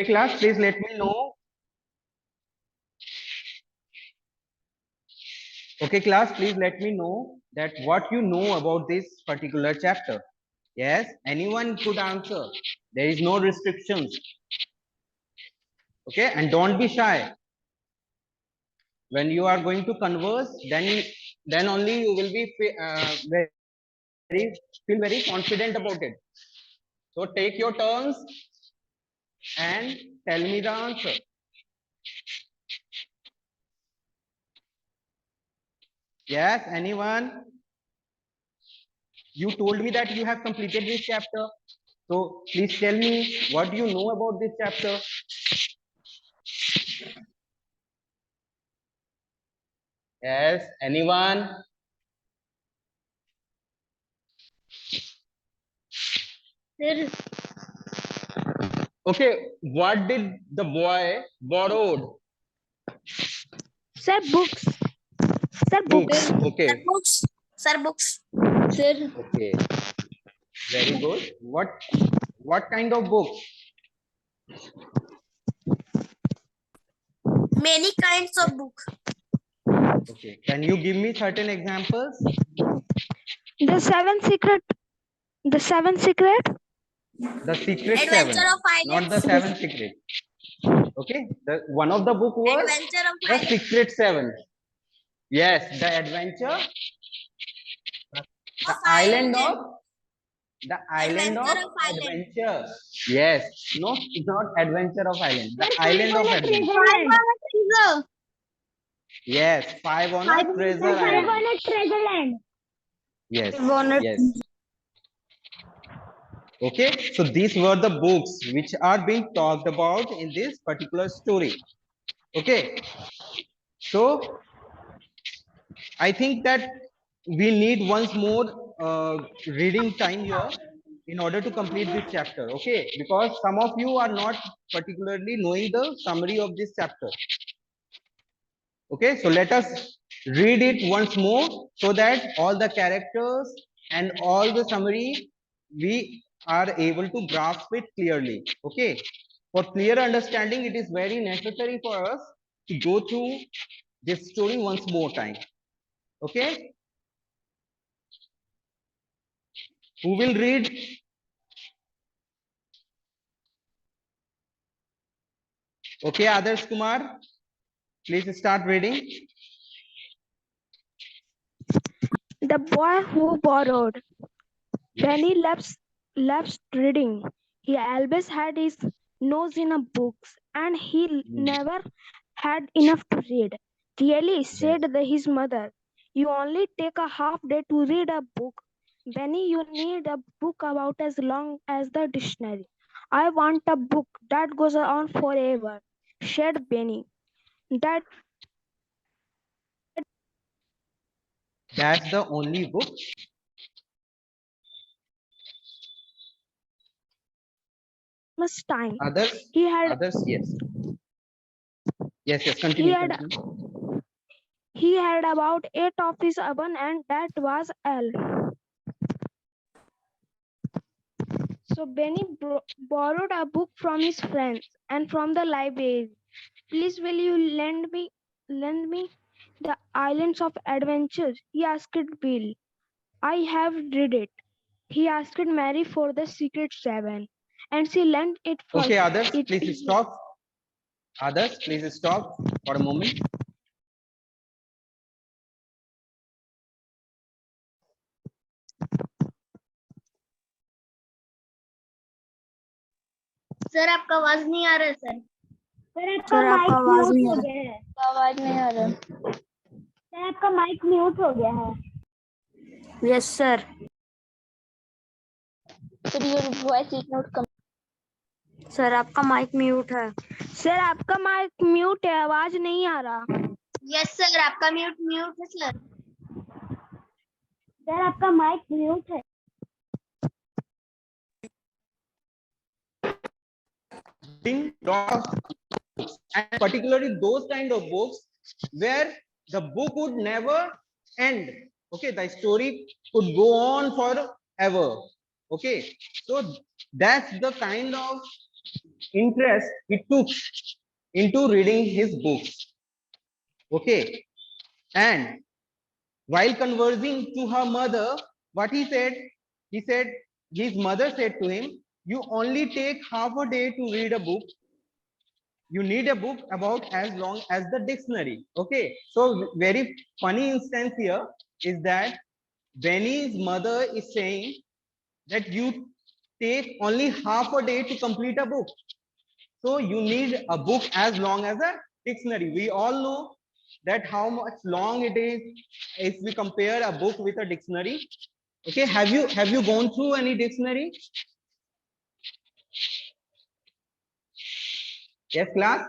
Class, please let me know. Okay, class, please let me know that what you know about this particular chapter. Yes, anyone could answer. There is no restrictions. Okay, and don't be shy. When you are going to converse, then only you will be feel very confident about it. So take your turns and tell me the answer. Yes, anyone? You told me that you have completed this chapter. So please tell me what do you know about this chapter? Yes, anyone? Sir, Okay, what did the boy borrowed? sir, books. Sir, Books. books. Okay. Sir, books. Sir, books. Sir, Okay. Very good. What kind of books? many kinds of books. Okay. Can you give me certain examples? The seven secret. The seven secret. The Secret Adventure Seven, of not the Islands. Seven Secret. Okay. The one of the book was Adventure of the Islands. Secret Seven. Yes, the adventure, the Of island of Island. the island of Adventure of Island. adventure. Yes, no, it's not adventure of island. The island of adventure. Five on a treasure. Yes, five on a treasure Five island. on a treasure land. Yes, Five on a yes. Okay, so these were the books which are being talked about in this particular story. Okay, so I think that we need once more reading time here in order to complete this chapter. Okay, because some of you are not particularly knowing the summary of this chapter. Okay, so let us read it once more so that all the characters and all the summary we are able to grasp it clearly. Okay, for clear understanding, it is very necessary for us to go through this story once more time. Okay, who will read? Okay, Adarsh Kumar, please start reading. The boy who borrowed. Benny loves reading. He always had his nose in a books, and he never had enough to read. Really, said his mother, you only take a half day to read a book. Benny, you need a book about as long as the dictionary. I want a book that goes on forever, said Benny. That That's the only book. much time. Others, He had others, yes, yes, yes. he Continue, had continue. he had about 8 of his oven, and that was all. So Benny borrowed a book from his friends and from the library. Please, will you lend me the Islands of Adventure? He asked Bill. I have read it. He asked Mary for the Secret Seven, and she lent it for Okay, others, it. please stop. Others, please stop for a moment. Sir आपका आवाज नहीं आ रहा sir sir आपका आवाज नहीं आ रहा है आवाज नहीं आ रहा सर आपका माइक म्यूट हो गया है yes sir sir your voice is not come sir आपका माइक म्यूट है सर आपका माइक म्यूट है आवाज नहीं आ रहा यस सर आपका म्यूट है सर आपका माइक म्यूट है Lot of books, and particularly those kind of books where the book would never end. Okay, the story could go on forever. Okay, so that's the kind of interest he took into reading his books. Okay, and while conversing to her mother, what he said, his mother said to him, "You only take half a day to read a book. You need a book about as long as the dictionary." Okay, so very funny instance here is that Benny's mother is saying that you take only half a day to complete a book. So you need a book as long as a dictionary. We all know that how much long it is if we compare a book with a dictionary. Okay, have you gone through any dictionary? Yes, class.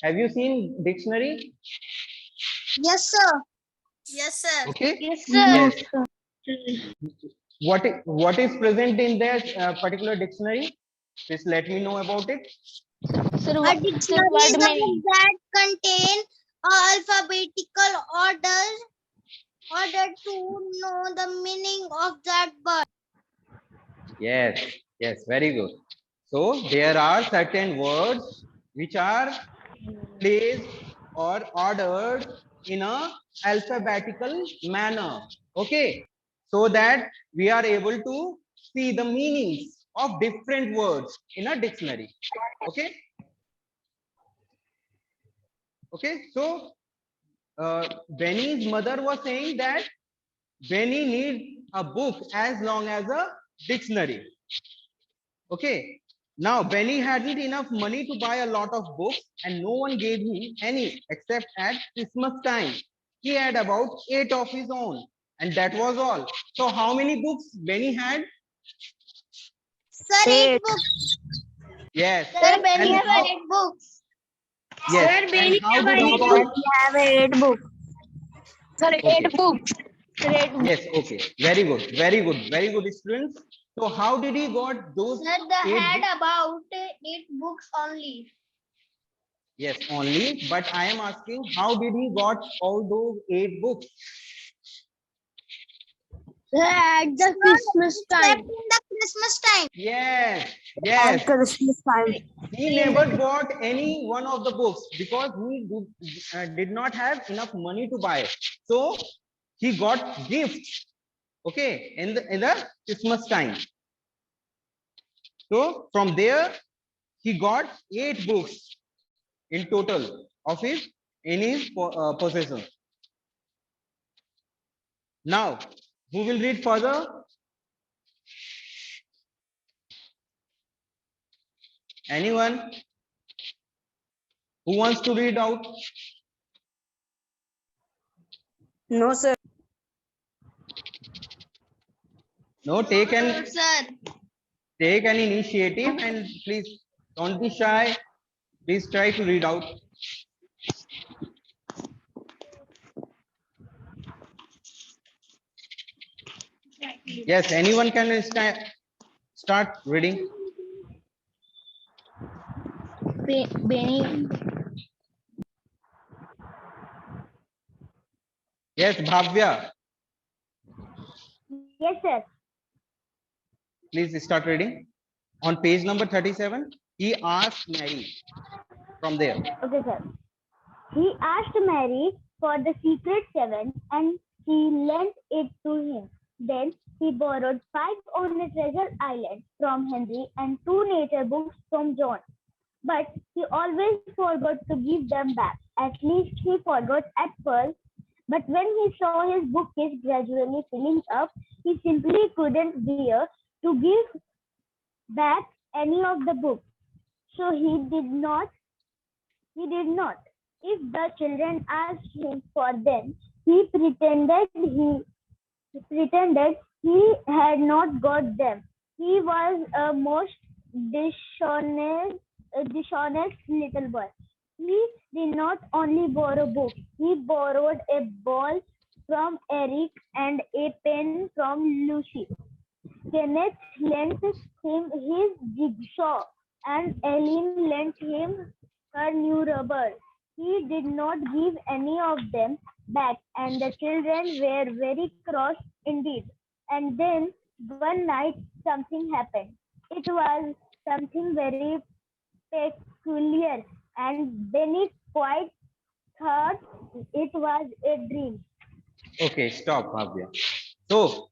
Have you seen dictionary? Yes, sir. Yes, sir. Okay. Yes, Yes. sir. What is present in that particular dictionary? Please let me know about it. Sir, A dictionary is word a meaning. book that contains alphabetical order to know the meaning of that word. Yes, yes, very good. So there are certain words which are placed or ordered in a alphabetical manner. Okay, so that we are able to see the meanings of different words in a dictionary. Okay, okay. So Benny's mother was saying that Benny needs a book as long as a dictionary. Okay. Now, Benny hadn't enough money to buy a lot of books, and no one gave him any except at Christmas time. He had about 8 of his own, and that was all. So, how many books Benny had? Sir, 8 8. books. Yes. Sir, Benny And have how? 8 books. Yes. Sir, And Benny how have did he 8 got? books. Have 8 books. Sir, 8 Okay. books. Sir, 8 books. Yes. Okay. Very good. Very good. Very good, students. So, how did he got those Sir, they 8 had books? about 8 books only. Yes, only. But I am asking, how did he got all those 8 books? At the Christmas time. Except in the Christmas time. Yes, At yes. Christmas time. He never bought any one of the books because he did not have enough money to buy. So he got gifts. Okay, in the Christmas time. So from there he got 8 books in total of his in his possession. Now, who will read further? Anyone who wants to read out? No, sir. No, Sir. take an initiative and please don't be shy. Please try to read out. Yes, anyone can start reading. Benny. Yes, Bhavya, Yes, sir. please start reading. On page number 37, he asked Mary from there. Okay, sir. He asked Mary for the secret seven and she lent it to him. Then he borrowed 5 on a treasure island from Henry and 2 nature books from John. But he always forgot to give them back. At least he forgot at first. But when he saw his bookcase gradually filling up, he simply couldn't bear to give back any of the books. So he did not. If the children asked him for them, he pretended had not got them. He was a most dishonest little boy. He did not only borrow books, he borrowed a ball from Eric and a pen from Lucy. Kenneth lent him his jigsaw, and Eileen lent him her new rubber. He did not give any of them back, and the children were very cross indeed. And then one night something happened. It was something very peculiar, and Benny quite thought it was a dream. Okay, stop, Bhavya. So,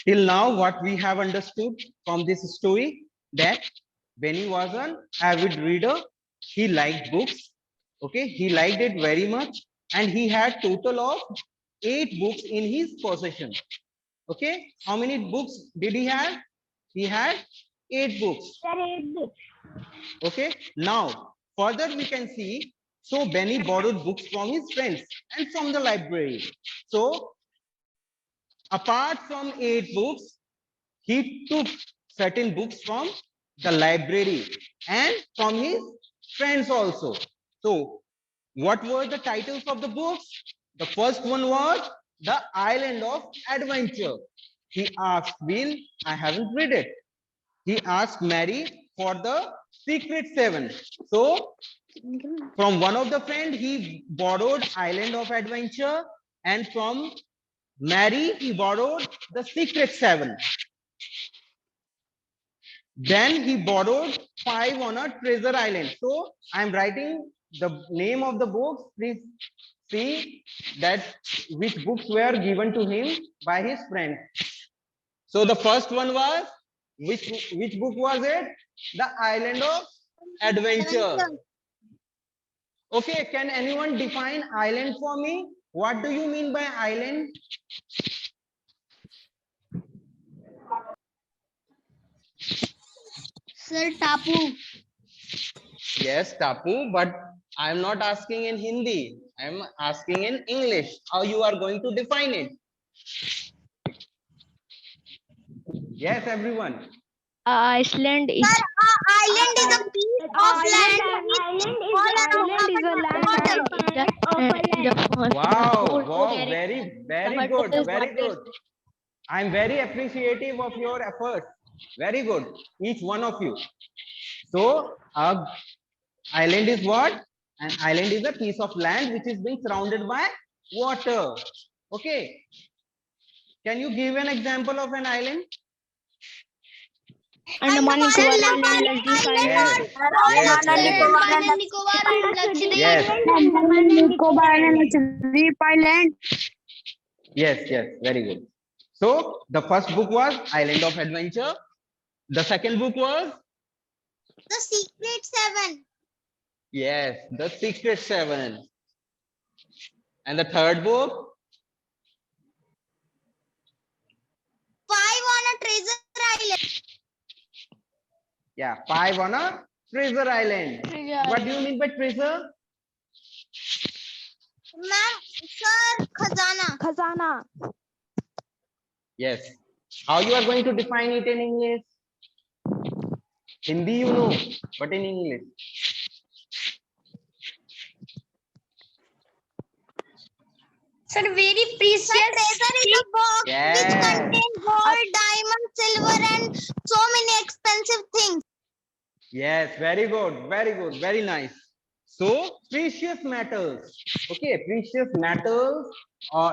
till now, what we have understood from this story that Benny was an avid reader. He liked books. Okay, he liked it very much, and he had total of 8 books in his possession. Okay, how many books did he have? He had 8 books. There is this. Okay, now further we can see. So Benny borrowed books from his friends and from the library. So apart from 8 books, he took certain books from the library and from his friends also. So what were the titles of the books? The first one was The Island of Adventure. He asked Will, I haven't read it. He asked Mary for the Secret Seven. So from one of the friend, he borrowed Island of Adventure, and from Mary, he borrowed the Secret Seven. Then he borrowed 5 on a treasure island. So I'm writing the name of the books. Please see that which books were given to him by his friend. So the first one was which book was it? The Island of Adventure. Okay, can anyone define island for me? What do you mean by island? Sir Tapu. Yes, Tapu, but I'm not asking in Hindi. I'm asking in English. How you are going to define it? Yes, everyone. Iceland is Island is a piece of land. island is a land and Wow, wow, very good, very good. I'm very appreciative of your efforts. Very good, each one of you. So, island is what? An island is a piece of land which is being surrounded by water. Okay. Can you give an example of an island? Andaman Nicobar Island, Yes, yes, very good. Andaman and Nicobar and Lakshadweep. Yes, Andaman and Nicobar and Lakshadweep Island. yes, very good. So, the first book was Island of Adventure. The second book was, The Secret Seven. yes, The Secret Seven. And the third book, Five on a treasure island. yeah, 5 on a treasure island. What do you mean by treasure? Ma'am, sir, Khazana. Khazana. Yes. How you are going to define it in English? Hindi you know, but in English. Sir, very precious. Treasure is a box Yes. which contains gold, diamond, silver, and so many expensive things. Yes, very good, very nice. So, precious metals. Okay, precious metals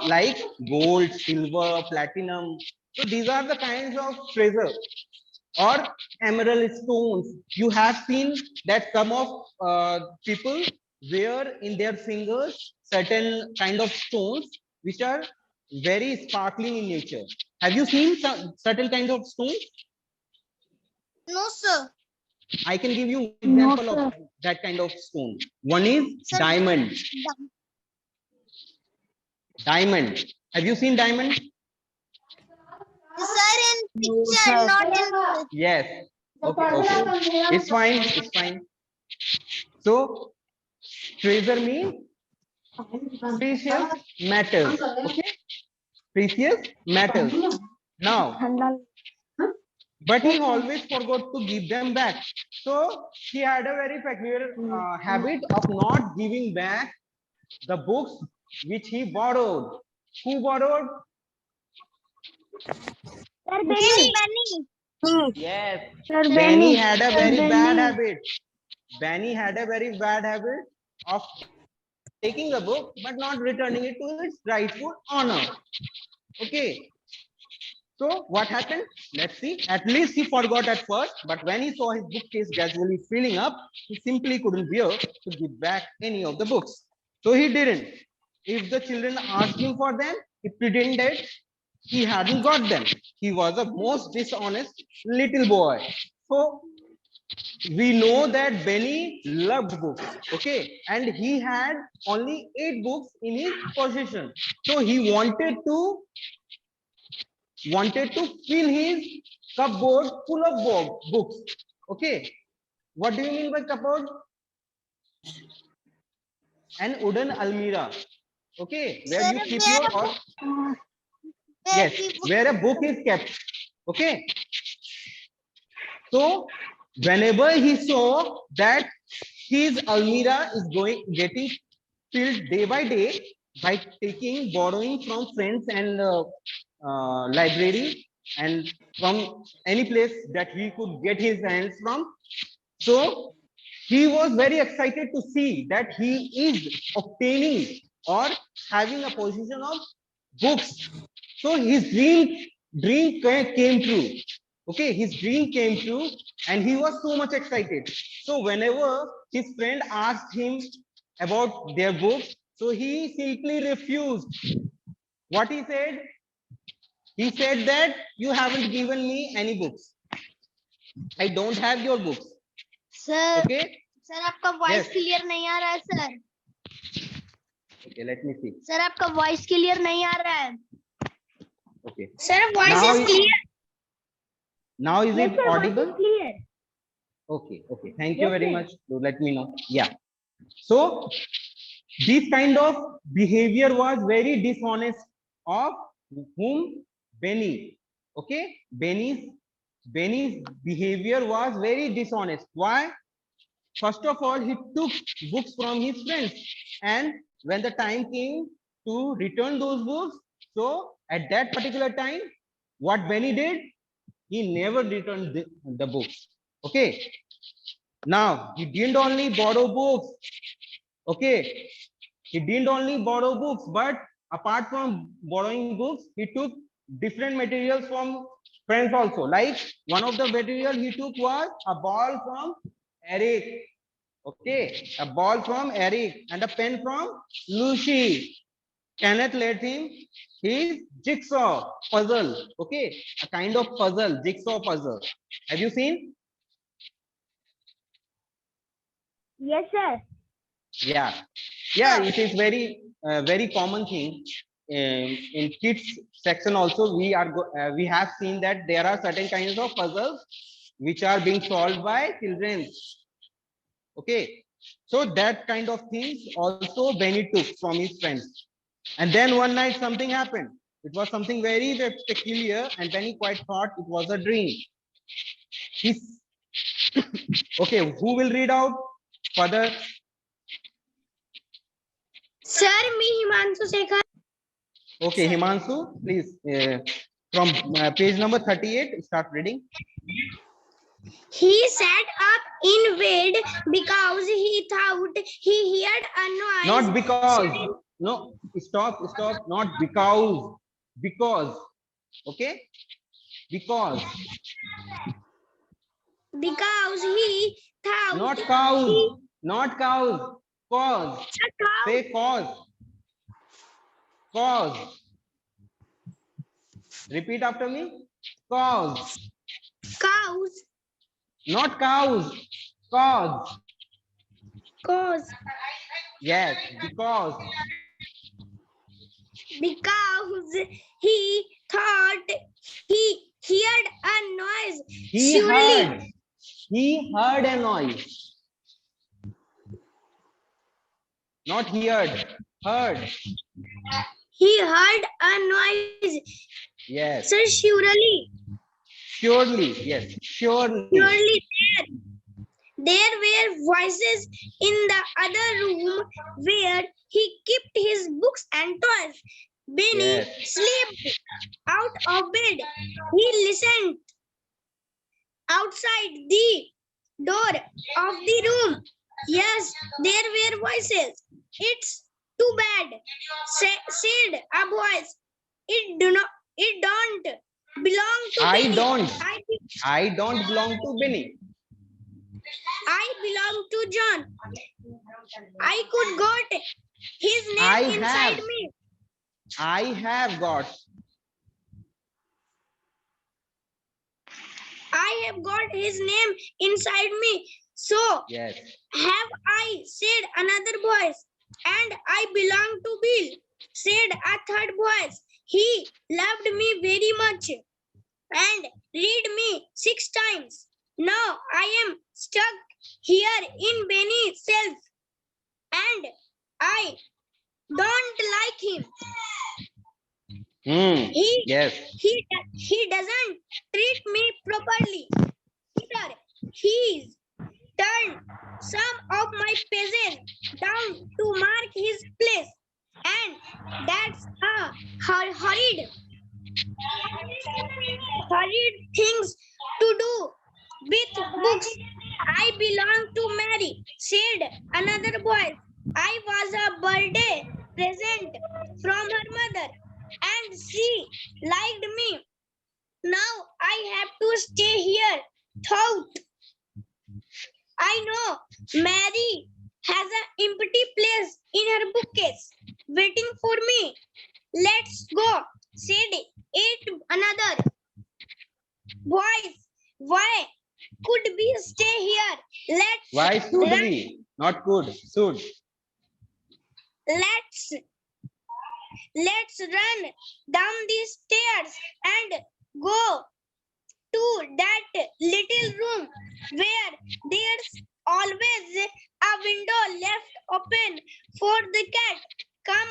like gold, silver, platinum. So, these are the kinds of treasure or emerald stones. You have seen that some of people wear in their fingers certain kind of stones which are very sparkling in nature. Have you seen some certain kind of stones? No, sir. I can give you example of that kind of stone. One is Sir, diamond. Diamond. Have you seen diamond? Sir, in picture, not in. Yes. Okay. It's fine. It's fine. So treasure means precious metals. Okay. Precious metals. Now, but he always forgot to give them back. So he had a very peculiar habit of not giving back the books which he borrowed. Who borrowed? Sir, Benny. Yes. Sir Benny had a very bad habit. Benny had a very bad habit of taking a book but not returning it to its rightful owner. Okay. So what happened? Let's see. At least he forgot at first, but when he saw his bookcase gradually filling up, he simply couldn't bear to give back any of the books. So he didn't. If the children asked him for them, he pretended he hadn't got them. He was a most dishonest little boy. So we know that Benny loved books, okay, and he had only 8 books in his possession. So he wanted to fill his cupboard full of books. Okay, what do you mean by cupboard? An wooden almirah. Okay, where Sir, you keep where your a or yes, where a book is kept. Okay, so whenever he saw that his almirah is getting filled day by day by borrowing from friends and library and from any place that he could get his hands from. So he was very excited to see that he is obtaining or having a position of books. So his came true. Okay, his dream came true and he was so much excited. So whenever his friend asked him about their books, so he simply refused. What he said? He said that you haven't given me any books. I don't have your books. Sir, Okay? Sir आपका voice Yes. Clear नहीं आ रहा है sir. Okay, let me see. Sir आपका voice clear नहीं आ रहा है. Okay. Sir voice Now is clear. now is Yes it sir, voice is audible? clear. Okay, okay. Thank you Yes, very sir. much to let me know. Yeah. So this kind of behavior was very dishonest of whom? Benny. Okay, Benny's behavior was very dishonest. Why? First of all, he took books from his friends, and when the time came to return those books, so at that particular time, what Benny did, he never returned the books. Okay. Now he didn't only borrow books. Okay, he didn't only borrow books, but apart from borrowing books, he took different materials from friends also. Like one of the material he took was a ball from Eric. Okay, a ball from Eric and a pen from Lucy. Kenneth let him his jigsaw puzzle. Okay, a kind of puzzle, jigsaw puzzle. Have you seen? Yes sir. Yeah, yeah, it is very common thing in kids section also. We have seen that there are certain kinds of puzzles which are being solved by children. Okay, so that kind of things also Benny took from his friends. And then one night something happened. It was something very peculiar, and Benny quite thought it was a dream. He's okay. Who will read out further? Sir, me Himanshu Shekhar. Okay, Himanshu, please, from page number 38, start reading. He sat up in bed because he thought he heard a noise. Not because. No, stop. Not because. Okay? Because. Because he thought. Not cows. Not cows. Cause. Say cause. Cause. Repeat after me. Cause. Cows. Not cows. Cause. Cause. Yes, because. Because he thought he heard a noise. He heard a noise. Not heard. Heard. He heard a noise. Yes. Sir, surely. Surely. Yes. Surely. Surely there were voices in the other room where he kept his books and toys. Benny slipped out of bed. He listened outside the door of the room. Yes, there were voices. It's too bad, said a voice. It don't belong to I Benny. don't. I don't belong to Benny. I belong to John. I could got his I name inside have. me. I have got. I have got his name inside me. So Yes. have I, said another voice. And I belong to Bill, said a third voice. He loved me very much and read me 6 times. Now I am stuck here in Benny's self and I don't like him. Yes. He doesn't treat me properly. Either he's turned some of my pages down to mark his place, and that's a horrid things to do with books. I belong to Mary, said another voice. I was a birthday present from her mother, and she liked me. Now I have to stay here. Thought I know Mary has an empty place in her bookcase waiting for me. Let's go, said it another voice. Why could we stay here? Why should we? Not could. Should. Let's let's run down these stairs and go to that little room where there's always a window left open for the cat. Come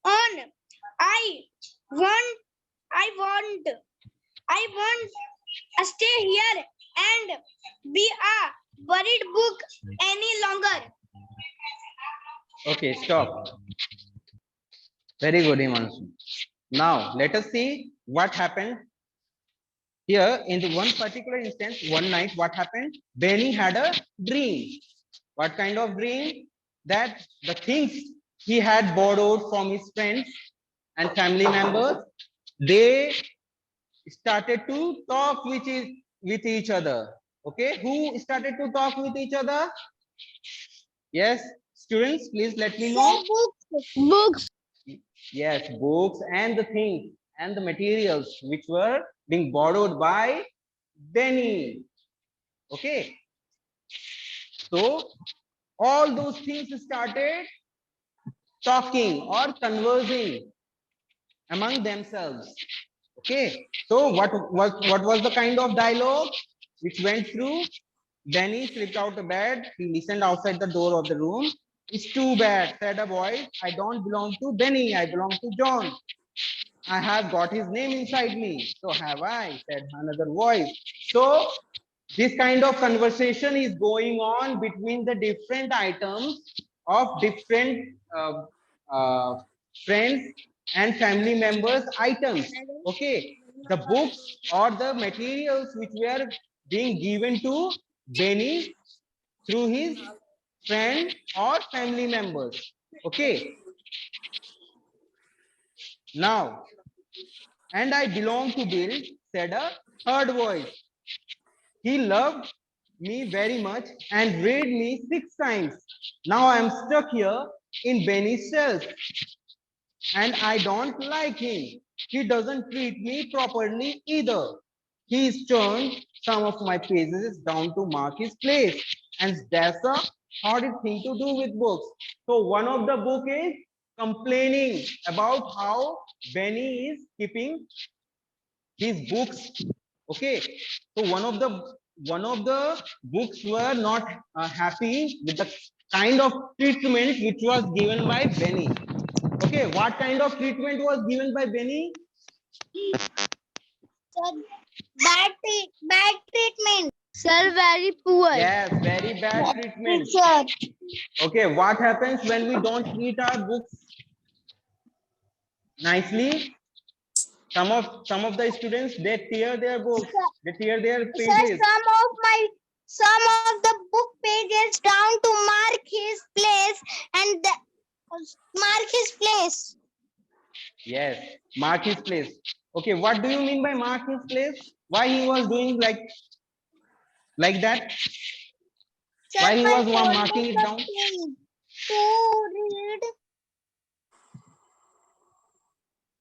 on. I want I want I want to stay here and be a buried book any longer. Okay, stop. Very good, Himanshu. Now, let us see what happened here in the one particular instance. One night, what happened? Benny had a dream. What kind of dream? That the things he had borrowed from his friends and family members, they started to talk with each other. Okay, who started to talk with each other? Yes, students, please let me know. Books. Yes, books and the things and the materials which were being borrowed by Benny. Okay, so all those things started talking or conversing among themselves. Okay, so what was the kind of dialogue which went through? Benny slipped out of bed. He listened outside the door of the room. It's too bad, said a voice. I don't belong to Benny. I belong to John. I have got his name inside me. So have I, said another voice. So this kind of conversation is going on between the different items of different friends and family members items. Okay, the books or the materials which were being given to Benny through his friend or family members. Okay, now, and I belong to Bill, said a third voice. He loved me very much and read me 6 times. Now I am stuck here in Benny's cells and I don't like him. He doesn't treat me properly either. He's turned some of my pages down to mark his place. And that's a horrid thing to do with books. So one of the book is complaining about how Benny is keeping his books. Okay, so one of the books were not happy with the kind of treatment which was given by Benny. Okay, what kind of treatment was given by Benny? Bad treatment. Sir, very poor. Yes, very bad treatment. Teacher. Okay, what happens when we don't treat our books nicely? Some of the students, they tear their books, they tear their Sir, pages. some of the book pages down to mark his place and mark his place. Yes, mark his place. Okay, what do you mean by mark his place? Why he was doing like that? Sir, Why he by was marking folding it the down? page to read.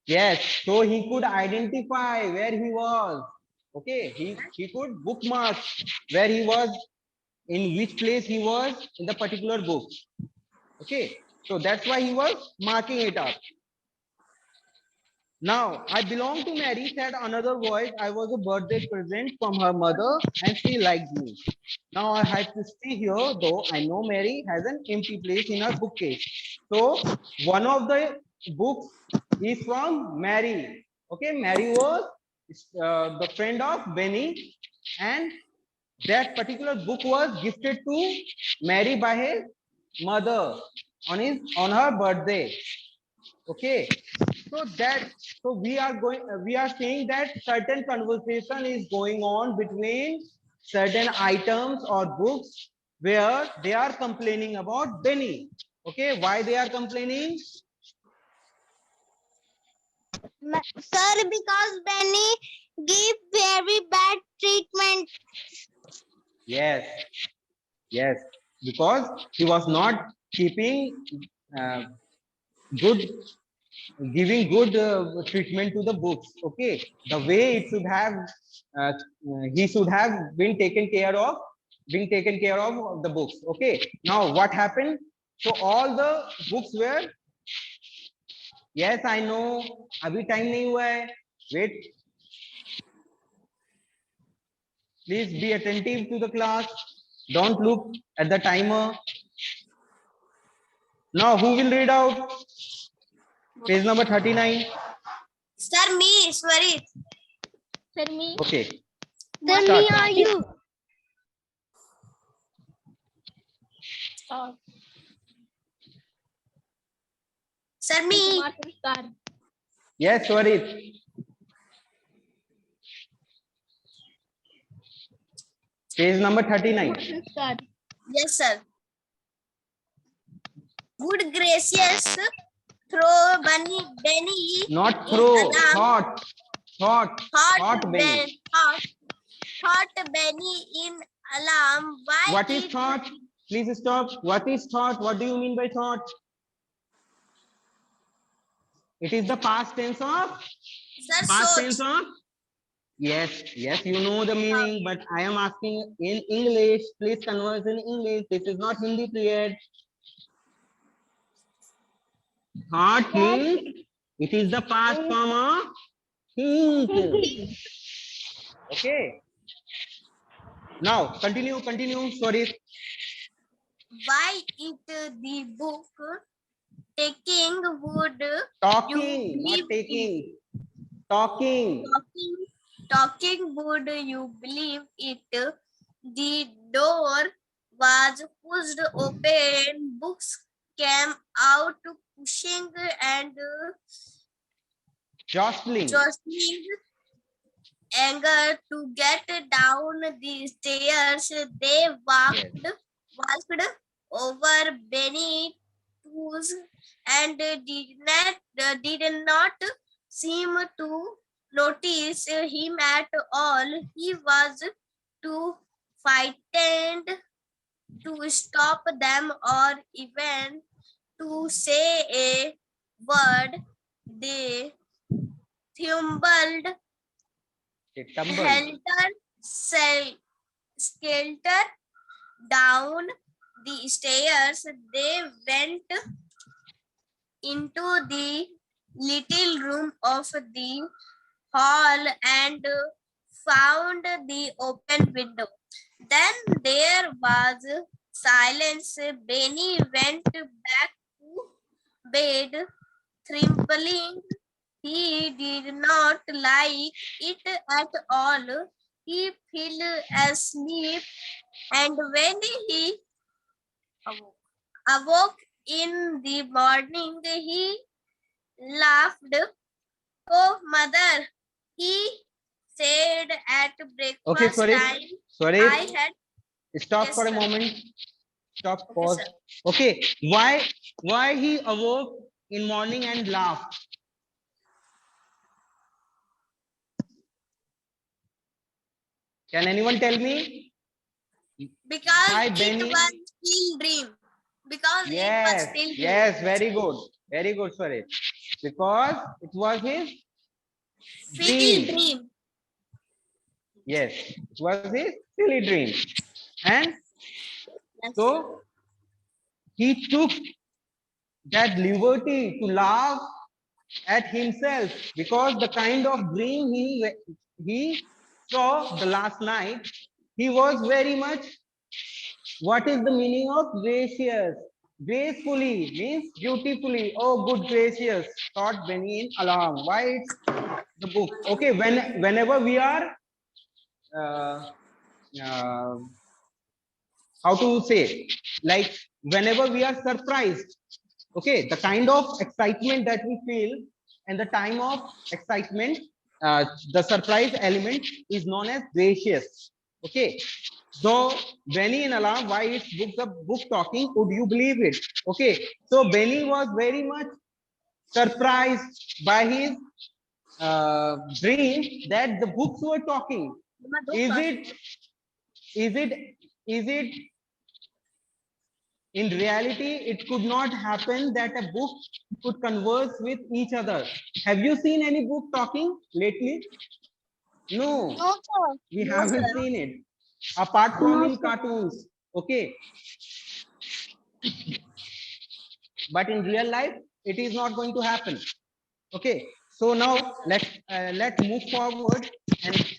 Yes, so he could identify where he was. Okay, he could bookmark where he was, in which place he was in the particular book. Okay, so that's why he was marking it up. Now, I belong to Mary, said another voice. I was a birthday present from her mother and she liked me. Now I have to stay here, though I know Mary has an empty place in her bookcase. So one of the books is from Mary. Okay, Mary was the friend of Benny, and that particular book was gifted to Mary by his mother on her birthday. Okay, so that we are saying that certain conversation is going on between certain items or books where they are complaining about Benny. Okay, why they are complaining? Sir, because Benny gave very bad treatment. Yes, yes, because he was not keeping uh, good giving good treatment to the books. Okay, the way it should have uh, he should have been taken care of the books. Okay, now what happened? So all the books were, yes I know, abhi time nahi hua hai, wait, please be attentive to the class, don't look at the timer. Now who will read out page number 39? Sir, me, sorry. Sir, me. Okay, Sir, start. me are you? Sir, me. Yes, Swarit. Page number 39. Yes, sir. Good gracious, throw Benny Not in throw, alarm. thought Benny. Thought Benny in alarm. Why What is it? thought? Please stop. What is thought? What do you mean by thought? It is the past tense of? Sir, Past tense soch. of? Yes, yes, you know the meaning, but I am asking in English. Please converse in English. This is not Hindi period. Thought means it is the past form of think. Okay. Now continue. Sorry. Why it the book taking would you Talking, not believe it? taking. Talking. Talking would you believe it? The door was pushed open. Books came out pushing and Jostling. jostling anger to get down the stairs. They walked over Benny toes and did not seem to notice him at all. He was too frightened to stop them or even to say a word. They tumbled It tumbled. helter skelter down the stairs. They went into the little room of the hall and found the open window. Then there was silence. Benny went back to bed, trembling. He did not like it at all. He fell asleep, and when he awoke in the morning, he laughed. Oh, mother, he said at Okay, breakfast sorry. time, Sorry. I had. Stop Yes, for a sir. moment. Stop. Okay, Pause. sir. Okay. Why he awoke in morning and laughed? Can anyone tell me Because why it Benny? was still dream. Because it was Yes, still dream. yes, very good, Swarit. Because it was his Still dream. dream. Yes, it was his silly dream, and Yes. so he took that liberty to laugh at himself because the kind of dream he saw the last night, he was very much. What is the meaning of gracious? Gracefully means beautifully. Oh, good gracious, thought Benny in alarm. Why it's the book? Okay, whenever we are uh, uh, how to say, like whenever we are surprised, okay, the kind of excitement that we feel and the time of excitement, the surprise element is known as gracious. Okay, so Benny in alarm, why it's book talking, would you believe it? Okay, so Benny was very much surprised by his dream that the books were talking. Is it is it is it in reality, it could not happen that a book could converse with each other. Have you seen any book talking lately? No, No, sir. we No, haven't sir. seen it. Apart from No, in sir. cartoons, okay. But in real life, it is not going to happen. Okay. So now let's move forward and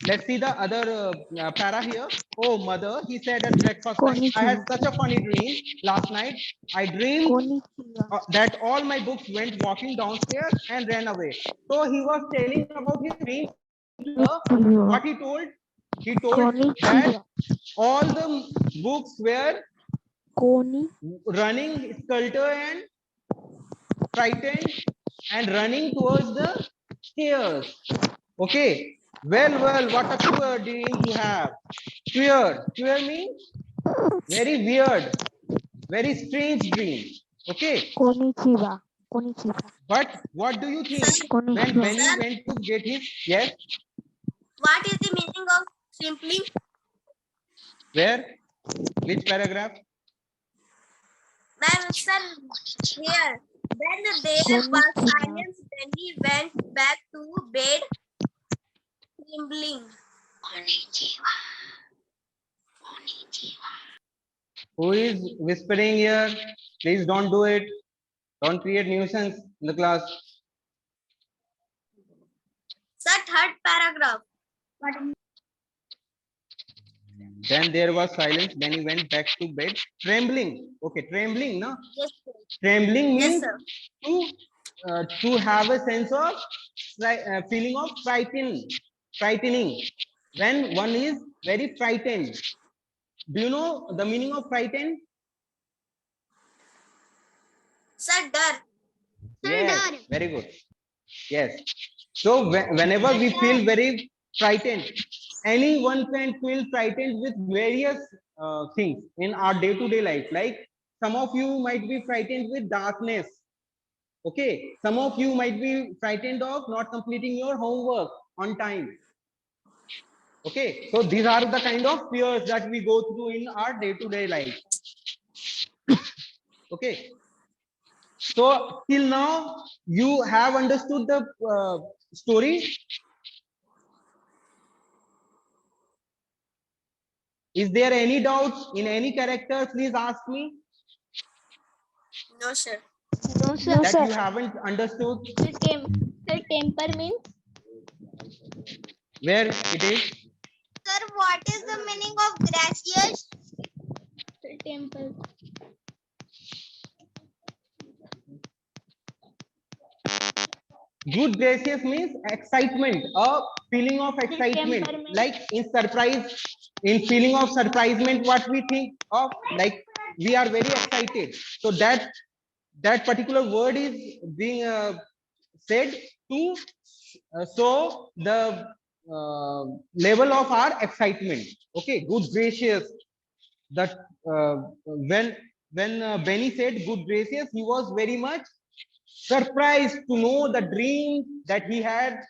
let's see the other para here. Oh, mother, he said at breakfast time, I had Konnichiwa. such a funny dream last night. I dreamed Konnichiwa. that all my books went walking downstairs and ran away. So he was telling about his dream to her. What he Konnichiwa. told? He told that Konnichiwa. all the books were Koni. running skelter and frightened and running towards the stairs. Okay. Well, what a queer dream you have. Queer. Queer means very weird, very strange dream. Okay. Konnichiwa. Konnichiwa. But what do you think Sir, when Konnichiwa. Benny sir, went to get his? Yes. what is the meaning of simply? Where? Which paragraph? Well, sir, here. When there was Konnichiwa. silence, then he went back to bed, trembling. Who is whispering here? Please don't do it. Don't create nuisance in the class. Sir, third paragraph. Then there was silence. Benny went back to bed, trembling. Okay, trembling, no? Yes, sir. Trembling Yes, means sir. to have a sense of feeling of frightening. When one is very frightened. Do you know the meaning of frightened? Sir, dar. Yes, very good. Yes. So whenever we feel very frightened, anyone can feel frightened with various things in our day-to-day life. Like some of you might be frightened with darkness. Okay. Some of you might be frightened of not completing your homework on time. Okay. So these are the kind of fears that we go through in our day-to-day life. Okay. So till now, you have understood the story. Is there any doubts in any character? Please ask me No, sir. No, sir. that you haven't understood The temper means? where it is. Sir, what is the meaning of gracious? Temper. Good gracious means excitement, a feeling of excitement. Temperament. Like in surprise, in feeling of surprisement, what we think of, like we are very excited. So that particular word is being said to show the level of our excitement. Okay, good gracious. That when Benny said good gracious, he was very much surprised to know the dream that he had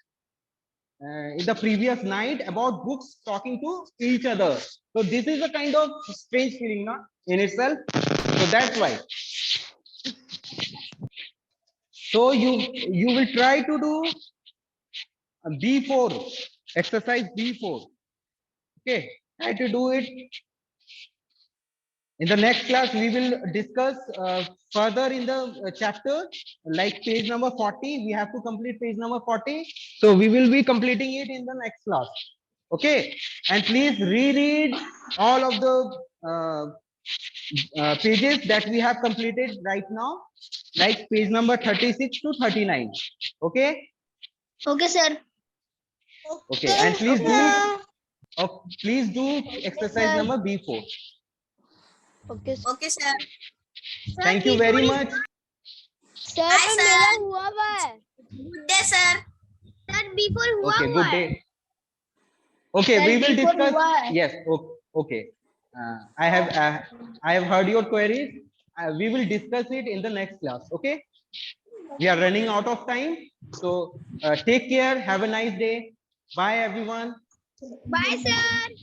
in the previous night about books talking to each other. So this is a kind of strange feeling, not in itself. So that's why. So you will try to do B4 exercise B4. Okay, try to do it. In the next class, we will discuss further in the chapter, like page number 40. We have to complete page number 40. So we will be completing it in the next class. Okay, and please reread all of the pages that we have completed right now, like page number 36 to 39. Okay, Okay, sir. okay, and please do exercise sir. number B4. Okay, okay, sir. Sir, Thank you very before you much. Sir पर मेरा हुआ हुआ है good day sir sir before हुआ Okay, हुआ good है day. Okay, Sir, we will before discuss. हुआ है Yes, okay. I have heard your queries. We will discuss it in the next class. Okay. We are running out of time. So take care. Have a nice day. Bye, everyone. Bye sir